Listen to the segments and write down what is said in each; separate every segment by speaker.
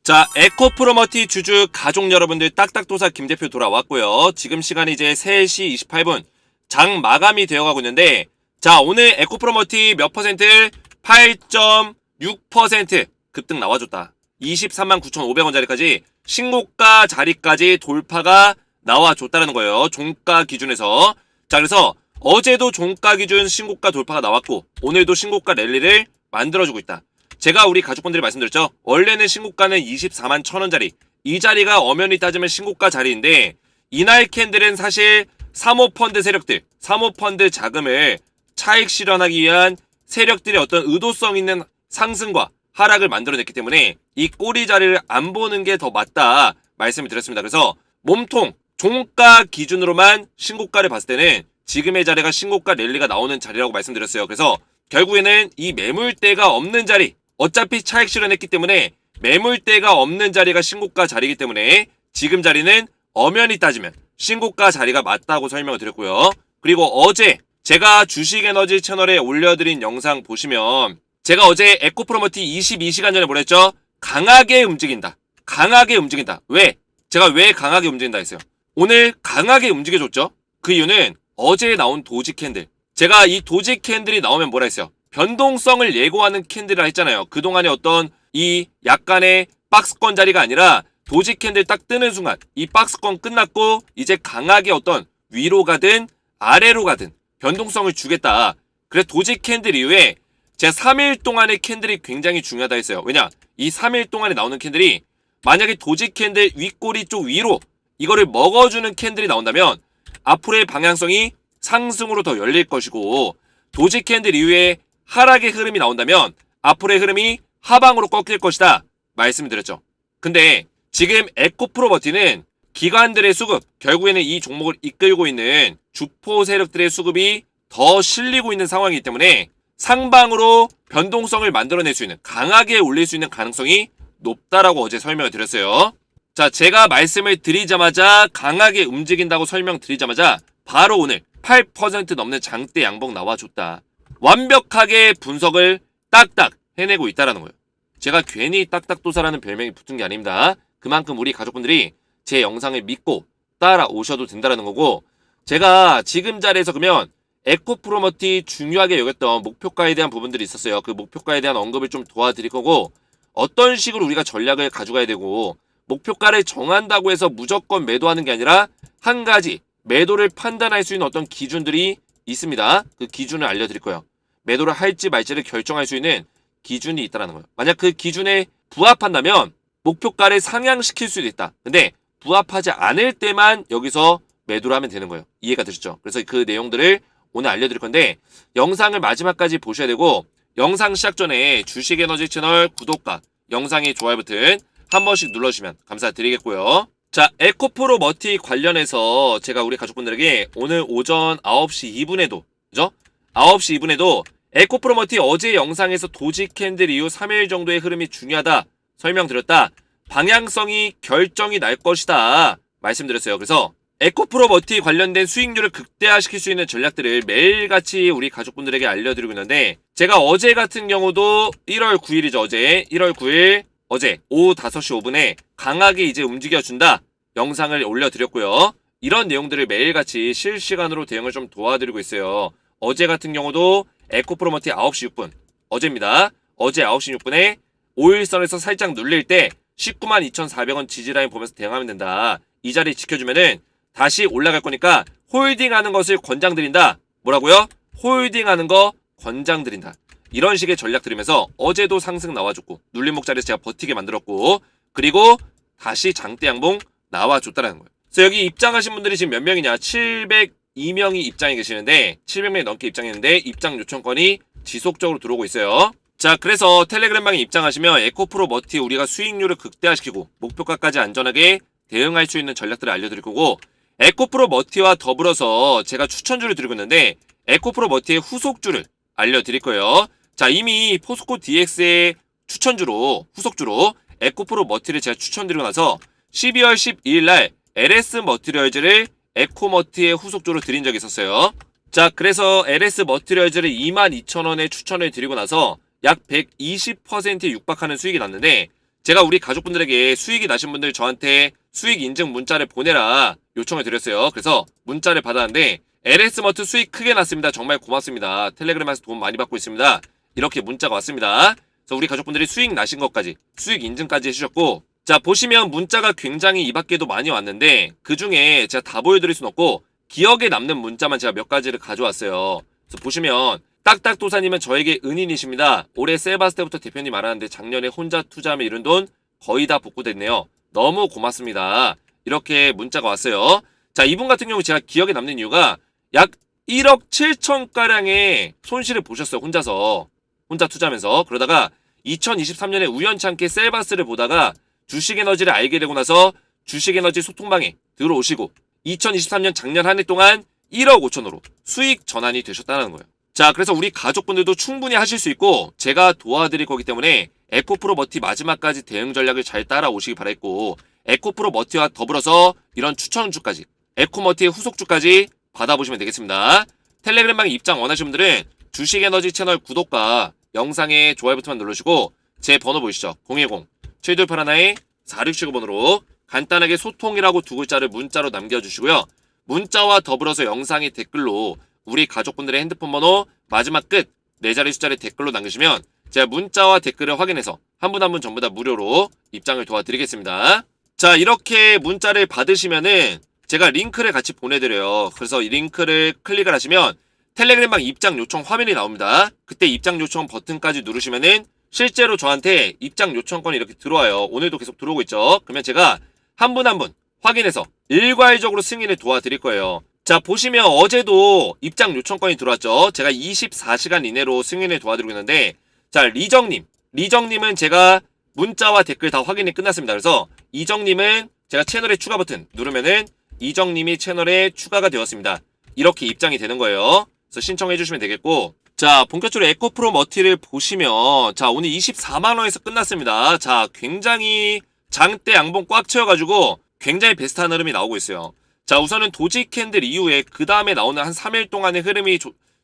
Speaker 1: 자, 에코프로머티 주주 가족 여러분들 딱딱도사 김대표 돌아왔고요. 지금 시간이 이제 3시 28분 장 마감이 되어가고 있는데, 자, 오늘 에코프로머티 몇 퍼센트? 8.6% 급등 나와줬다. 23만 9,500원짜리까지 신고가 자리까지 돌파가 나와줬다는 거예요. 종가 기준에서. 자, 그래서 어제도 종가 기준 신고가 돌파가 나왔고 오늘도 신고가 랠리를 만들어주고 있다. 제가 우리 가족분들이 말씀드렸죠. 원래는 신고가는 24만 1,000원짜리, 이 자리가 엄연히 따지면 신고가 자리인데, 이날 캔들은 사실 사모펀드 세력들, 사모펀드 자금을 차익 실현하기 위한 세력들의 어떤 의도성 있는 상승과 하락을 만들어냈기 때문에 이 꼬리 자리를 안 보는 게 더 맞다 말씀을 드렸습니다. 그래서 몸통 종가 기준으로만 신고가를 봤을 때는 지금의 자리가 신고가 랠리가 나오는 자리라고 말씀드렸어요. 그래서 결국에는 이 매물대가 없는 자리, 어차피 차익 실현했기 때문에 매물대가 없는 자리가 신고가 자리이기 때문에 지금 자리는 엄연히 따지면 신고가 자리가 맞다고 설명을 드렸고요. 그리고 어제 제가 주식에너지 채널에 올려드린 영상 보시면 제가 어제 에코프로머티 22시간 전에 뭐라 했죠? 강하게 움직인다. 강하게 움직인다. 왜? 제가 왜 강하게 움직인다 했어요? 오늘 강하게 움직여줬죠? 그 이유는 어제 나온 도지 캔들. 제가 이 도지 캔들이 나오면 뭐라 했어요? 변동성을 예고하는 캔들이라 했잖아요. 그동안에 어떤 이 약간의 박스권 자리가 아니라 도지 캔들 딱 뜨는 순간 이 박스권 끝났고 이제 강하게 어떤 위로 가든 아래로 가든 변동성을 주겠다. 그래서 도지 캔들 이후에 제가 3일 동안의 캔들이 굉장히 중요하다 했어요. 왜냐? 이 3일 동안에 나오는 캔들이 만약에 도지 캔들 윗꼬리 쪽 위로 이거를 먹어주는 캔들이 나온다면 앞으로의 방향성이 상승으로 더 열릴 것이고, 도지 캔들 이후에 하락의 흐름이 나온다면 앞으로의 흐름이 하방으로 꺾일 것이다 말씀을 드렸죠. 근데 지금 에코프로머티는 기관들의 수급, 결국에는 이 종목을 이끌고 있는 주포 세력들의 수급이 더 실리고 있는 상황이기 때문에 상방으로 변동성을 만들어낼 수 있는, 강하게 올릴 수 있는 가능성이 높다라고 어제 설명을 드렸어요. 자, 제가 말씀을 드리자마자 강하게 움직인다고 설명드리자마자 바로 오늘 8% 넘는 장대 양봉 나와줬다. 완벽하게 분석을 딱딱 해내고 있다라는 거예요. 제가 괜히 딱딱도사라는 별명이 붙은 게 아닙니다. 그만큼 우리 가족분들이 제 영상을 믿고 따라오셔도 된다라는 거고, 제가 지금 자리에서 그러면 에코프로머티 중요하게 여겼던 목표가에 대한 부분들이 있었어요. 그 목표가에 대한 언급을 좀 도와드릴 거고, 어떤 식으로 우리가 전략을 가져가야 되고, 목표가를 정한다고 해서 무조건 매도하는 게 아니라 한 가지 매도를 판단할 수 있는 어떤 기준들이 있습니다. 그 기준을 알려드릴 거예요. 매도를 할지 말지를 결정할 수 있는 기준이 있다는 거예요. 만약 그 기준에 부합한다면 목표가를 상향시킬 수도 있다. 근데 부합하지 않을 때만 여기서 매도를 하면 되는 거예요. 이해가 되셨죠? 그래서 그 내용들을 오늘 알려드릴 건데, 영상을 마지막까지 보셔야 되고, 영상 시작 전에 주식에너지 채널 구독과 영상의 좋아요 버튼 한 번씩 눌러주시면 감사드리겠고요. 자, 에코프로머티 관련해서 제가 우리 가족분들에게 오늘 오전 9시 2분에도, 그죠? 9시 2분에도 에코프로머티 어제 영상에서 도지 캔들 이후 3일 정도의 흐름이 중요하다 설명드렸다. 방향성이 결정이 날 것이다 말씀드렸어요. 그래서 에코프로머티 관련된 수익률을 극대화시킬 수 있는 전략들을 매일같이 우리 가족분들에게 알려드리고 있는데, 제가 어제 같은 경우도 1월 9일이죠. 어제 1월 9일 어제 오후 5시 5분에 강하게 이제 움직여준다 영상을 올려드렸고요. 이런 내용들을 매일같이 실시간으로 대응을 좀 도와드리고 있어요. 어제 같은 경우도 에코프로머티 9시 6분 어제입니다. 어제 9시 6분에 5일선에서 살짝 눌릴 때 19만 2,400원 지지라인 보면서 대응하면 된다. 이 자리 지켜주면은 다시 올라갈 거니까 홀딩하는 것을 권장드린다. 뭐라고요? 홀딩하는 거 권장드린다. 이런 식의 전략 들으면서 어제도 상승 나와줬고 눌림목 자리에서 제가 버티게 만들었고, 그리고 다시 장대 양봉 나와줬다는 거예요. 그래서 여기 입장하신 분들이 지금 몇 명이냐? 702명이 입장해 계시는데, 700명이 넘게 입장했는데 입장 요청권이 지속적으로 들어오고 있어요. 자, 그래서 텔레그램방에 입장하시면 에코프로머티 우리가 수익률을 극대화시키고 목표가까지 안전하게 대응할 수 있는 전략들을 알려드릴 거고, 에코프로머티와 더불어서 제가 추천주를 드리고 있는데 에코프로머티의 후속주를 알려드릴 거예요. 자, 이미 포스코 DX의 추천주로, 후속주로 에코프로머티를 제가 추천드리고 나서 12월 12일 날 LS 머티리얼즈를 에코머티의 후속주로 드린 적이 있었어요. 자, 그래서 LS 머티리얼즈를 22,000원에 추천을 드리고 나서 약 120%에 육박하는 수익이 났는데, 제가 우리 가족분들에게 수익이 나신 분들 저한테 수익 인증 문자를 보내라 요청을 드렸어요. 그래서 문자를 받았는데 LS머트 수익 크게 났습니다. 정말 고맙습니다. 텔레그램에서 도움 많이 받고 있습니다. 이렇게 문자가 왔습니다. 그래서 우리 가족분들이 수익 나신 것까지 수익 인증까지 해주셨고, 자 보시면 문자가 굉장히 이 밖에도 많이 왔는데 그 중에 제가 다 보여드릴 순 없고 기억에 남는 문자만 제가 몇 가지를 가져왔어요. 그래서 보시면 딱딱도사님은 저에게 은인이십니다. 올해 세바스 때부터 대표님 알았는데 작년에 혼자 투자하며 이룬 돈 거의 다 복구됐네요. 너무 고맙습니다. 이렇게 문자가 왔어요. 자, 이분 같은 경우 제가 기억에 남는 이유가 약 1억 7천가량의 손실을 보셨어요. 혼자 투자하면서. 그러다가 2023년에 우연찮게 셀바스를 보다가 주식에너지를 알게 되고 나서 주식에너지 소통방에 들어오시고 2023년 작년 한 해 동안 1억 5천으로 수익 전환이 되셨다는 거예요. 자, 그래서 우리 가족분들도 충분히 하실 수 있고 제가 도와드릴 거기 때문에 에코프로 머티 마지막까지 대응 전략을 잘 따라오시기 바랬고, 에코프로 머티와 더불어서 이런 추천주까지 에코머티의 후속주까지 받아보시면 되겠습니다. 텔레그램방에 입장 원하시는 분들은 주식에너지 채널 구독과 영상에 좋아요 버튼만 눌러주시고 제 번호 보이시죠? 010-7281-4679번으로 간단하게 소통이라고 두 글자를 문자로 남겨주시고요. 문자와 더불어서 영상의 댓글로 우리 가족분들의 핸드폰 번호 마지막 끝 4자리 숫자를 댓글로 남기시면 제가 문자와 댓글을 확인해서 한 분 한 분 전부 다 무료로 입장을 도와드리겠습니다. 자, 이렇게 문자를 받으시면은 제가 링크를 같이 보내드려요. 그래서 이 링크를 클릭을 하시면 텔레그램방 입장 요청 화면이 나옵니다. 그때 입장 요청 버튼까지 누르시면은 실제로 저한테 입장 요청권이 이렇게 들어와요. 오늘도 계속 들어오고 있죠. 그러면 제가 한 분 한 분 확인해서 일괄적으로 승인을 도와드릴 거예요. 자, 보시면 어제도 입장 요청권이 들어왔죠. 제가 24시간 이내로 승인을 도와드리고 있는데, 자, 리정님은 제가 문자와 댓글 다 확인이 끝났습니다. 그래서 이정님은 제가 채널에 추가 버튼 누르면은 이정님이 채널에 추가가 되었습니다. 이렇게 입장이 되는 거예요. 그래서 신청해 주시면 되겠고, 자, 본격적으로 에코프로 머티를 보시면, 자, 오늘 24만원에서 끝났습니다. 자, 굉장히 장대 양봉 꽉 채워가지고 굉장히 베스트한 흐름이 나오고 있어요. 자, 우선은 도지 캔들 이후에 그 다음에 나오는 한 3일 동안의 흐름이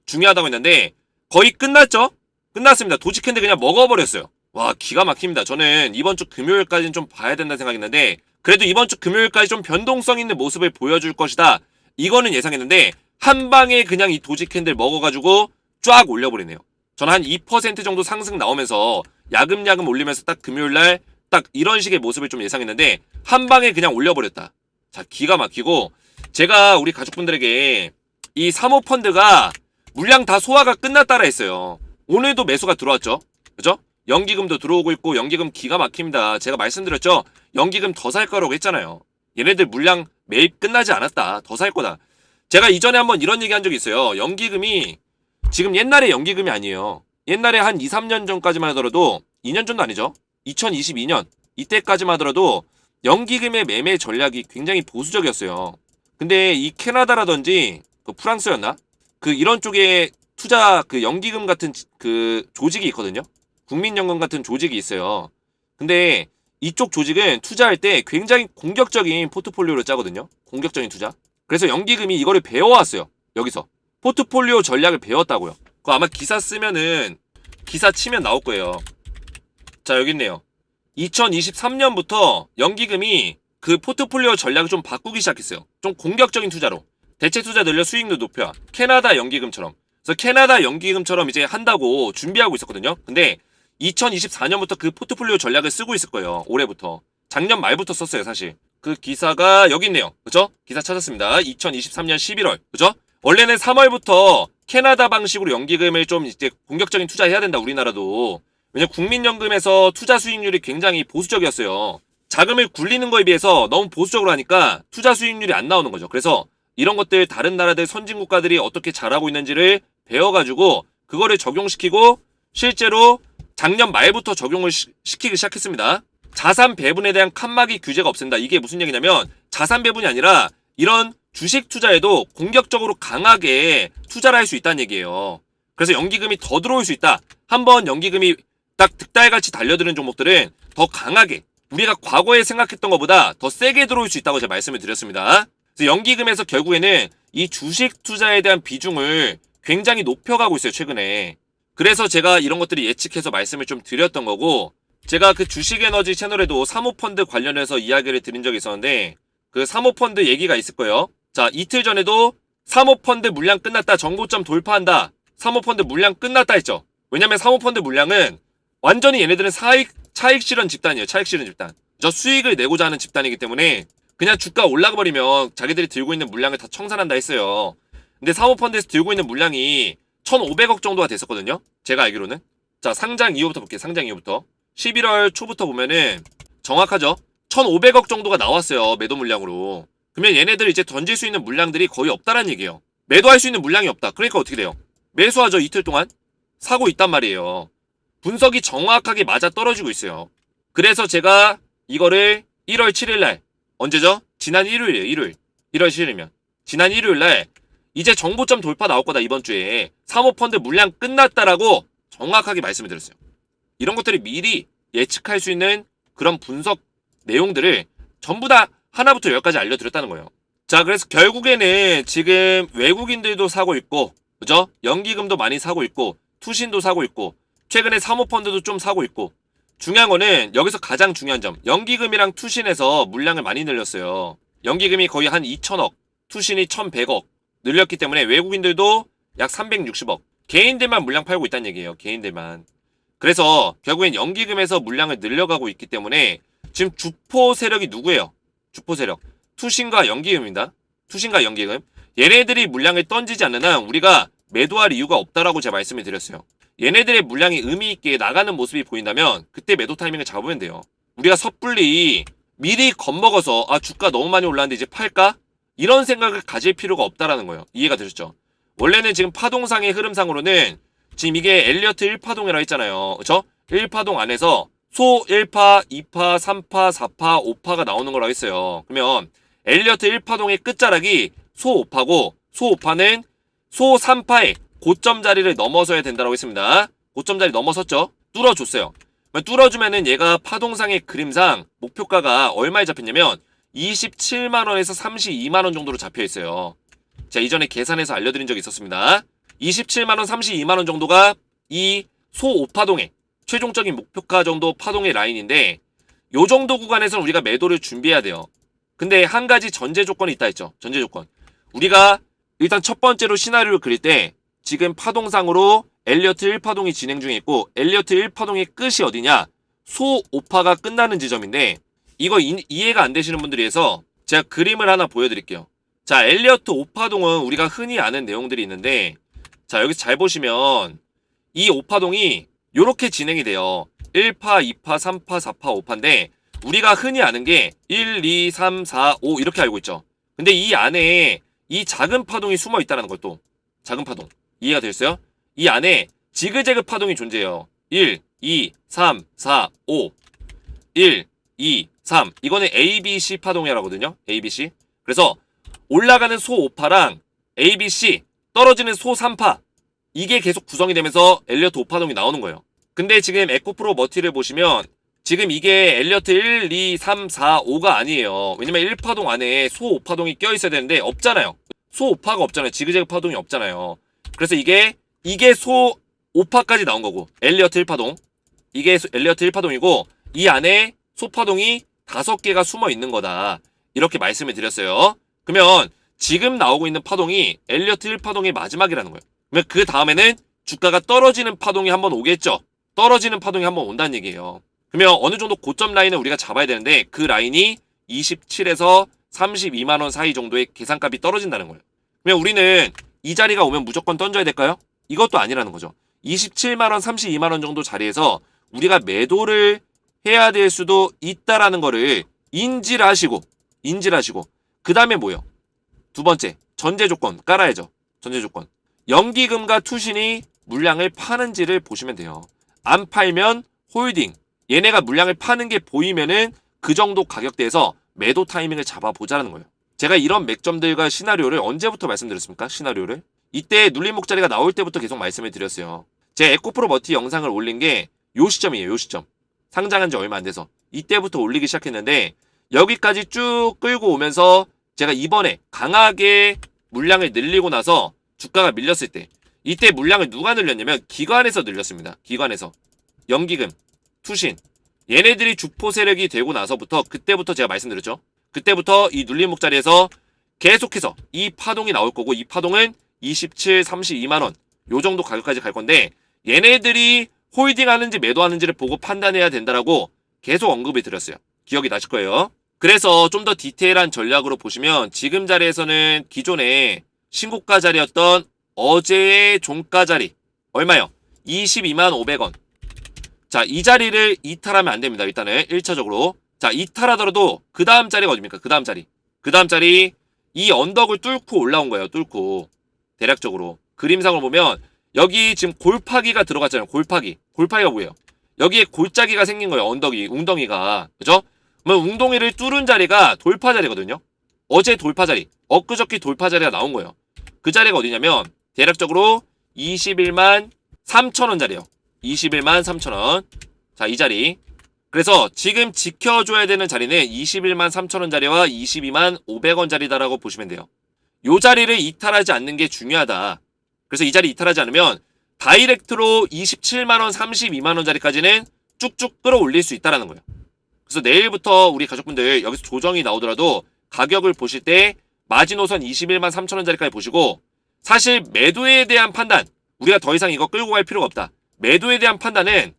Speaker 1: 중요하다고 했는데 거의 끝났죠? 끝났습니다. 도지 캔들 그냥 먹어버렸어요. 와, 기가 막힙니다. 저는 이번 주 금요일까지는 좀 봐야 된다는 생각했는데 그래도 이번 주 금요일까지 좀 변동성 있는 모습을 보여줄 것이다. 이거는 예상했는데 한 방에 그냥 이 도지 캔들 먹어가지고 쫙 올려버리네요. 저는 한 2% 정도 상승 나오면서 야금야금 올리면서 딱 금요일날 딱 이런 식의 모습을 좀 예상했는데 한 방에 그냥 올려버렸다. 자, 기가 막히고 제가 우리 가족분들에게 이 사모펀드가 물량 다 소화가 끝났다라 했어요. 오늘도 매수가 들어왔죠. 그죠? 연기금도 들어오고 있고 연기금 기가 막힙니다. 제가 말씀드렸죠. 연기금 더 살 거라고 했잖아요. 얘네들 물량 매입 끝나지 않았다. 더 살 거다. 제가 이전에 한번 이런 얘기 한 적이 있어요. 연기금이 지금 옛날의 연기금이 아니에요. 옛날에 한 2, 3년 전까지만 하더라도 2년 전도 아니죠. 2022년 이때까지만 하더라도 연기금의 매매 전략이 굉장히 보수적이었어요. 근데 이 캐나다라든지 그 프랑스였나? 그 이런 쪽에 투자 그 연기금 같은 그 조직이 있거든요. 국민연금 같은 조직이 있어요. 근데 이쪽 조직은 투자할 때 굉장히 공격적인 포트폴리오를 짜거든요. 공격적인 투자. 그래서 연기금이 이거를 배워왔어요. 여기서. 포트폴리오 전략을 배웠다고요. 그거 아마 기사 쓰면은 기사 치면 나올 거예요. 자, 여기 있네요. 2023년부터 연기금이 그 포트폴리오 전략을 좀 바꾸기 시작했어요. 좀 공격적인 투자로. 대체 투자 늘려 수익률 높여. 캐나다 연기금처럼. 그래서 캐나다 연기금처럼 이제 한다고 준비하고 있었거든요. 근데 2024년부터 그 포트폴리오 전략을 쓰고 있을 거예요. 올해부터. 작년 말부터 썼어요, 사실. 그 기사가 여기 있네요. 그죠? 기사 찾았습니다. 2023년 11월. 그죠? 원래는 3월부터 캐나다 방식으로 연기금을 좀 이제 공격적인 투자해야 된다, 우리나라도. 왜냐면 국민연금에서 투자 수익률이 굉장히 보수적이었어요. 자금을 굴리는 거에 비해서 너무 보수적으로 하니까 투자 수익률이 안 나오는 거죠. 그래서 이런 것들 다른 나라들 선진국가들이 어떻게 잘하고 있는지를 배워가지고 그거를 적용시키고 실제로 작년 말부터 적용을 시키기 시작했습니다. 자산 배분에 대한 칸막이 규제가 없앤다. 이게 무슨 얘기냐면 자산 배분이 아니라 이런 주식 투자에도 공격적으로 강하게 투자를 할 수 있다는 얘기예요. 그래서 연기금이 더 들어올 수 있다. 한번 연기금이 딱 득달같이 달려드는 종목들은 더 강하게 우리가 과거에 생각했던 것보다 더 세게 들어올 수 있다고 제가 말씀을 드렸습니다. 그래서 연기금에서 결국에는 이 주식 투자에 대한 비중을 굉장히 높여가고 있어요, 최근에. 그래서 제가 이런 것들이 예측해서 말씀을 좀 드렸던 거고, 제가 그 주식에너지 채널에도 사모펀드 관련해서 이야기를 드린 적이 있었는데 그 사모펀드 얘기가 있을 거예요. 자, 이틀 전에도 사모펀드 물량 끝났다, 정고점 돌파한다, 사모펀드 물량 끝났다 했죠. 왜냐면 사모펀드 물량은 완전히 얘네들은 차익 실현 집단이에요. 차익 실현 집단. 저 수익을 내고자 하는 집단이기 때문에 그냥 주가 올라가 버리면 자기들이 들고 있는 물량을 다 청산한다 했어요. 근데 사모펀드에서 들고 있는 물량이 1,500억 정도가 됐었거든요. 제가 알기로는. 자, 상장 이후부터 볼게요. 상장 이후부터. 11월 초부터 보면은 정확하죠? 1,500억 정도가 나왔어요. 매도 물량으로. 그러면 얘네들 이제 던질 수 있는 물량들이 거의 없다라는 얘기예요. 매도할 수 있는 물량이 없다. 그러니까 어떻게 돼요? 매수하죠. 이틀 동안. 사고 있단 말이에요. 분석이 정확하게 맞아 떨어지고 있어요. 그래서 제가 이거를 1월 7일날 언제죠? 지난 일요일이에요. 일요일. 1월 7일이면. 지난 일요일날 이제 정보점 돌파 나올 거다 이번 주에. 사모펀드 물량 끝났다라고 정확하게 말씀을 드렸어요. 이런 것들이 미리 예측할 수 있는 그런 분석 내용들을 전부 다 하나부터 열까지 알려드렸다는 거예요. 자, 그래서 결국에는 지금 외국인들도 사고 있고, 그죠? 연기금도 많이 사고 있고, 투신도 사고 있고, 최근에 사모펀드도 좀 사고 있고, 중요한 거는 여기서 가장 중요한 점, 연기금이랑 투신에서 물량을 많이 늘렸어요. 연기금이 거의 한 2,000억, 투신이 1,100억 늘렸기 때문에 외국인들도 약 360억, 개인들만 물량 팔고 있다는 얘기예요. 개인들만. 그래서 결국엔 연기금에서 물량을 늘려가고 있기 때문에 지금 주포 세력이 누구예요? 주포 세력. 투신과 연기금입니다. 투신과 연기금. 얘네들이 물량을 던지지 않는 한 우리가 매도할 이유가 없다라고 제가 말씀을 드렸어요. 얘네들의 물량이 의미 있게 나가는 모습이 보인다면 그때 매도 타이밍을 잡으면 돼요. 우리가 섣불리 미리 겁먹어서 아 주가 너무 많이 올랐는데 이제 팔까? 이런 생각을 가질 필요가 없다라는 거예요. 이해가 되셨죠? 원래는 지금 파동상의 흐름상으로는 지금 이게 엘리어트 1파동이라고 했잖아요. 그쵸? 1파동 안에서 소 1파, 2파, 3파, 4파, 5파가 나오는 거라고 했어요. 그러면 엘리어트 1파동의 끝자락이 소 5파고 소 5파는 소 3파의 고점 자리를 넘어서야 된다고 했습니다. 고점 자리 넘어섰죠? 뚫어줬어요. 뚫어주면은 얘가 파동상의 그림상 목표가가 얼마에 잡혔냐면 27만원에서 32만원 정도로 잡혀있어요. 제가 이전에 계산해서 알려드린 적이 있었습니다. 27만원, 32만원 정도가 이 소 5파동의 최종적인 목표가 정도 파동의 라인인데 요 정도 구간에서는 우리가 매도를 준비해야 돼요. 근데 한 가지 전제 조건이 있다 했죠. 전제 조건. 우리가 일단 첫 번째로 시나리오를 그릴 때 지금 파동상으로 엘리어트 1파동이 진행 중에 있고 엘리어트 1파동의 끝이 어디냐? 소 5파가 끝나는 지점인데 이거 이해가 안 되시는 분들이 해서 제가 그림을 하나 보여드릴게요. 자, 엘리어트 5파동은 우리가 흔히 아는 내용들이 있는데 자, 여기서 잘 보시면 이 5파동이 요렇게 진행이 돼요. 1파, 2파, 3파, 4파, 5파인데 우리가 흔히 아는 게 1, 2, 3, 4, 5 이렇게 알고 있죠. 근데 이 안에 이 작은 파동이 숨어 있다는 것도 작은 파동 이해가 되셨어요? 이 안에 지그재그 파동이 존재해요. 1, 2, 3, 4, 5 1, 2, 3 이거는 ABC 파동이라고 하거든요. ABC. 그래서 올라가는 소 5파랑 ABC 떨어지는 소 3파 이게 계속 구성이 되면서 엘리어트 5파동이 나오는 거예요. 근데 지금 에코프로 머티를 보시면 지금 이게 엘리어트 1, 2, 3, 4, 5가 아니에요. 왜냐면 1파동 안에 소 5파동이 껴있어야 되는데 없잖아요. 소 5파가 없잖아요. 지그재그 파동이 없잖아요. 그래서 이게 소 5파까지 나온 거고 엘리어트 1파동 이게 엘리어트 1파동이고 이 안에 소파동이 5개가 숨어 있는 거다. 이렇게 말씀을 드렸어요. 그러면 지금 나오고 있는 파동이 엘리어트 1파동의 마지막이라는 거예요. 그러면 그 다음에는 주가가 떨어지는 파동이 한번 오겠죠. 떨어지는 파동이 한번 온다는 얘기예요. 그러면 어느 정도 고점 라인을 우리가 잡아야 되는데 그 라인이 27에서 32만원 사이 정도의 계산값이 떨어진다는 거예요. 그러면 우리는 이 자리가 오면 무조건 던져야 될까요? 이것도 아니라는 거죠. 27만원, 32만원 정도 자리에서 우리가 매도를 해야 될 수도 있다라는 거를 인지를 하시고 그 다음에 뭐요? 두 번째 전제 조건 깔아야죠. 전제 조건 연기금과 투신이 물량을 파는지를 보시면 돼요. 안 팔면 홀딩 얘네가 물량을 파는 게 보이면은 그 정도 가격대에서 매도 타이밍을 잡아보자는 거예요. 제가 이런 맥점들과 시나리오를 언제부터 말씀드렸습니까? 시나리오를 이때 눌림목 자리가 나올 때부터 계속 말씀을 드렸어요. 제 에코프로 머티 영상을 올린 게 요 시점이에요. 요 시점 상장한 지 얼마 안 돼서 이때부터 올리기 시작했는데 여기까지 쭉 끌고 오면서 제가 이번에 강하게 물량을 늘리고 나서 주가가 밀렸을 때 이때 물량을 누가 늘렸냐면 기관에서 늘렸습니다. 기관에서 연기금, 투신 얘네들이 주포 세력이 되고 나서부터 그때부터 제가 말씀드렸죠. 그때부터 이 눌림목 자리에서 계속해서 이 파동이 나올 거고 이 파동은 27, 32만원 요 정도 가격까지 갈 건데 얘네들이 홀딩하는지 매도하는지를 보고 판단해야 된다라고 계속 언급을 드렸어요. 기억이 나실 거예요. 그래서 좀 더 디테일한 전략으로 보시면 지금 자리에서는 기존에 신고가 자리였던 어제의 종가 자리 얼마요? 22만 500원. 자, 이 자리를 이탈하면 안 됩니다. 일단은 1차적으로. 자, 이탈하더라도 그 다음 자리가 어딥니까? 그 다음 자리. 그 다음 자리 이 언덕을 뚫고 올라온 거예요. 뚫고. 대략적으로. 그림상으로 보면 여기 지금 골파기가 들어갔잖아요. 골파기. 골파기가 뭐예요? 여기에 골짜기가 생긴 거예요. 언덕이. 웅덩이가. 그죠? 그러면 웅덩이를 뚫은 자리가 돌파 자리거든요. 어제 돌파 자리. 엊그저께 돌파 자리가 나온 거예요. 그 자리가 어디냐면 대략적으로 21만 3천원 자리요. 21만 3천원. 자, 이 자리. 그래서 지금 지켜줘야 되는 자리는 21만 3천원 자리와 22만 500원 자리다라고 보시면 돼요. 요 자리를 이탈하지 않는 게 중요하다. 그래서 이 자리 이탈하지 않으면 다이렉트로 27만원, 32만원 자리까지는 쭉쭉 끌어올릴 수 있다는 거예요. 그래서 내일부터 우리 가족분들 여기서 조정이 나오더라도 가격을 보실 때 마지노선 21만 3천원 자리까지 보시고 사실 매도에 대한 판단 우리가 더 이상 이거 끌고 갈 필요가 없다. 매도에 대한 판단은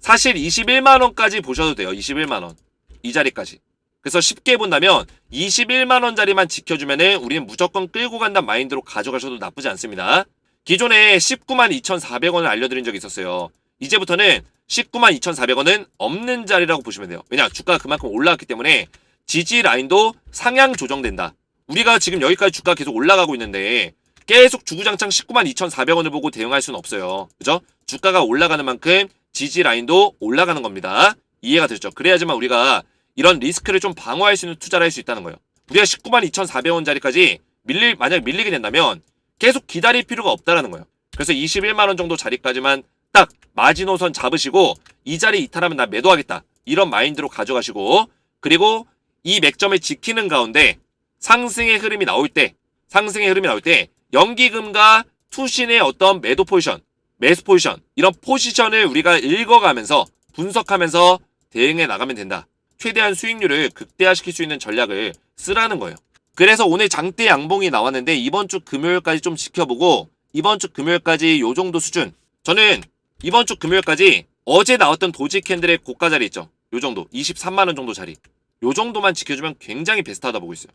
Speaker 1: 사실 21만원까지 보셔도 돼요. 21만원. 이 자리까지. 그래서 쉽게 본다면 21만원 자리만 지켜주면은 우리는 무조건 끌고 간다는 마인드로 가져가셔도 나쁘지 않습니다. 기존에 19만 2,400원을 알려드린 적이 있었어요. 이제부터는 19만 2,400원은 없는 자리라고 보시면 돼요. 왜냐? 주가가 그만큼 올라왔기 때문에 지지 라인도 상향 조정된다. 우리가 지금 여기까지 주가 계속 올라가고 있는데 계속 주구장창 19만 2,400원을 보고 대응할 수는 없어요. 그죠? 주가가 올라가는 만큼 지지 라인도 올라가는 겁니다. 이해가 되죠? 그래야지만 우리가 이런 리스크를 좀 방어할 수 있는 투자를 할 수 있다는 거예요. 우리가 19만 2,400원 자리까지 만약 밀리게 된다면 계속 기다릴 필요가 없다라는 거예요. 그래서 21만원 정도 자리까지만 딱 마지노선 잡으시고 이 자리 이탈하면 나 매도하겠다. 이런 마인드로 가져가시고 그리고 이 맥점을 지키는 가운데 상승의 흐름이 나올 때 연기금과 투신의 어떤 매도 포지션, 매수 포지션 이런 포지션을 우리가 읽어가면서 분석하면서 대응해 나가면 된다. 최대한 수익률을 극대화시킬 수 있는 전략을 쓰라는 거예요. 그래서 오늘 장대 양봉이 나왔는데 이번 주 금요일까지 좀 지켜보고 이번 주 금요일까지 요 정도 수준 저는 이번 주 금요일까지 어제 나왔던 도지 캔들의 고가 자리 있죠. 요 정도 23만원 정도 자리 요 정도만 지켜주면 굉장히 베스트하다 보고 있어요.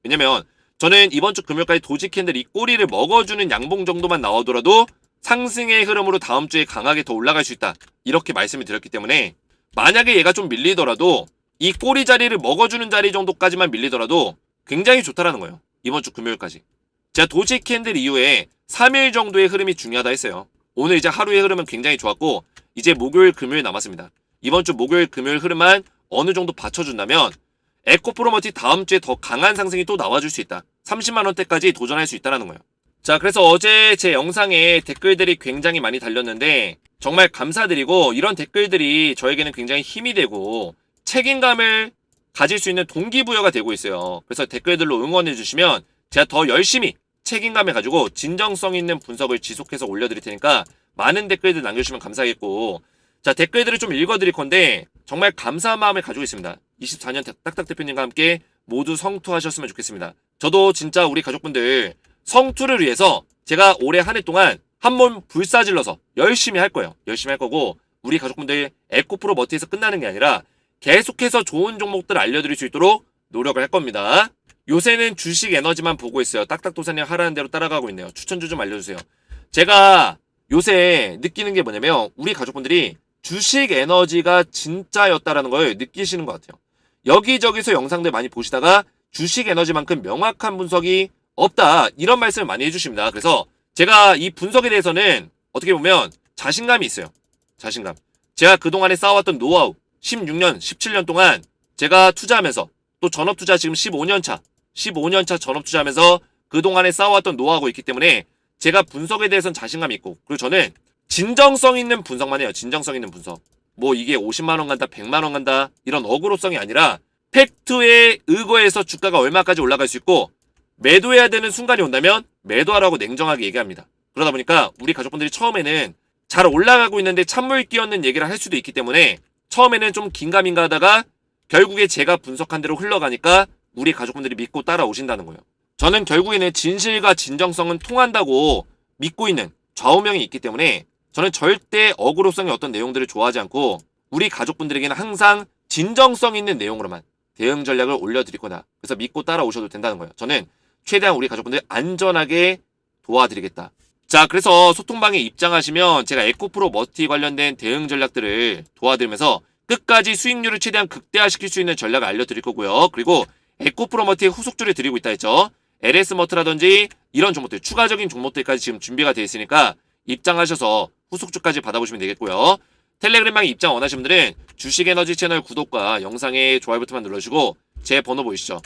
Speaker 1: 왜냐면 저는 이번 주 금요일까지 도지 캔들 이 꼬리를 먹어주는 양봉 정도만 나오더라도 상승의 흐름으로 다음 주에 강하게 더 올라갈 수 있다. 이렇게 말씀을 드렸기 때문에 만약에 얘가 좀 밀리더라도 이 꼬리 자리를 먹어주는 자리 정도까지만 밀리더라도 굉장히 좋다라는 거예요. 이번 주 금요일까지. 제가 도지 캔들 이후에 3일 정도의 흐름이 중요하다 했어요. 오늘 이제 하루의 흐름은 굉장히 좋았고 이제 목요일 금요일 남았습니다. 이번 주 목요일 금요일 흐름만 어느 정도 받쳐준다면 에코프로머티 다음 주에 더 강한 상승이 또 나와줄 수 있다. 30만원대까지 도전할 수 있다는 거예요. 자, 그래서 어제 제 영상에 댓글들이 굉장히 많이 달렸는데 정말 감사드리고 이런 댓글들이 저에게는 굉장히 힘이 되고 책임감을 가질 수 있는 동기부여가 되고 있어요. 그래서 댓글들로 응원해 주시면 제가 더 열심히 책임감을 가지고 진정성 있는 분석을 지속해서 올려드릴 테니까 많은 댓글들 남겨주시면 감사하겠고 자, 댓글들을 좀 읽어드릴 건데 정말 감사한 마음을 가지고 있습니다. 24년 딱딱 대표님과 함께 모두 성투하셨으면 좋겠습니다. 저도 진짜 우리 가족분들 성투를 위해서 제가 올해 한 해 동안 한 몸 불사질러서 열심히 할 거예요. 열심히 할 거고 우리 가족분들 에코프로 머티에서 끝나는 게 아니라 계속해서 좋은 종목들 알려드릴 수 있도록 노력을 할 겁니다. 요새는 주식 에너지만 보고 있어요. 딱딱도사님 하라는 대로 따라가고 있네요. 추천주 좀 알려주세요. 제가 요새 느끼는 게 뭐냐면 우리 가족분들이 주식 에너지가 진짜였다라는 걸 느끼시는 것 같아요. 여기저기서 영상들 많이 보시다가 주식 에너지만큼 명확한 분석이 없다 이런 말씀을 많이 해주십니다. 그래서 제가 이 분석에 대해서는 어떻게 보면 자신감이 있어요. 자신감. 제가 그동안에 쌓아왔던 노하우 16년, 17년 동안 제가 투자하면서 또 전업투자 지금 15년차 전업투자하면서 그동안에 쌓아왔던 노하우가 있기 때문에 제가 분석에 대해서는 자신감이 있고 그리고 저는 진정성 있는 분석만 해요. 진정성 있는 분석. 뭐 이게 50만원 간다 100만원 간다 이런 어그로성이 아니라 팩트에 의거해서 주가가 얼마까지 올라갈 수 있고 매도해야 되는 순간이 온다면 매도하라고 냉정하게 얘기합니다. 그러다 보니까 우리 가족분들이 처음에는 잘 올라가고 있는데 찬물 끼얹는 얘기를 할 수도 있기 때문에 처음에는 좀 긴가민가 하다가 결국에 제가 분석한 대로 흘러가니까 우리 가족분들이 믿고 따라오신다는 거예요. 저는 결국에는 진실과 진정성은 통한다고 믿고 있는 좌우명이 있기 때문에 저는 절대 어그로성의 어떤 내용들을 좋아하지 않고 우리 가족분들에게는 항상 진정성 있는 내용으로만 대응 전략을 올려드릴 거다. 그래서 믿고 따라오셔도 된다는 거예요. 저는 최대한 우리 가족분들 안전하게 도와드리겠다. 자, 그래서 소통방에 입장하시면 제가 에코프로 머티 관련된 대응 전략들을 도와드리면서 끝까지 수익률을 최대한 극대화시킬 수 있는 전략을 알려드릴 거고요. 그리고 에코프로 머티의 후속주를 드리고 있다 했죠. LS 머트라든지 이런 종목들, 추가적인 종목들까지 지금 준비가 되어 있으니까 입장하셔서 후속주까지 받아보시면 되겠고요. 텔레그램방에 입장 원하시는 분들은 주식에너지 채널 구독과 영상의 좋아요 버튼만 눌러주시고 제 번호 보이시죠?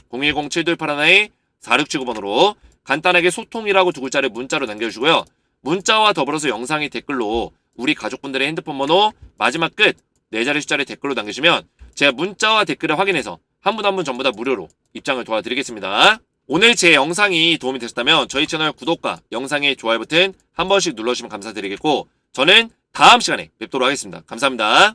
Speaker 1: 010-7281-4679번으로 간단하게 소통이라고 두 글자를 문자로 남겨주시고요. 문자와 더불어서 영상의 댓글로 우리 가족분들의 핸드폰 번호 마지막 끝 4자리 숫자를 댓글로 남겨주시면 제가 문자와 댓글을 확인해서 한 분 한 분 전부 다 무료로 입장을 도와드리겠습니다. 오늘 제 영상이 도움이 되셨다면 저희 채널 구독과 영상의 좋아요 버튼 한 번씩 눌러주시면 감사드리겠고 저는 다음 시간에 뵙도록 하겠습니다. 감사합니다.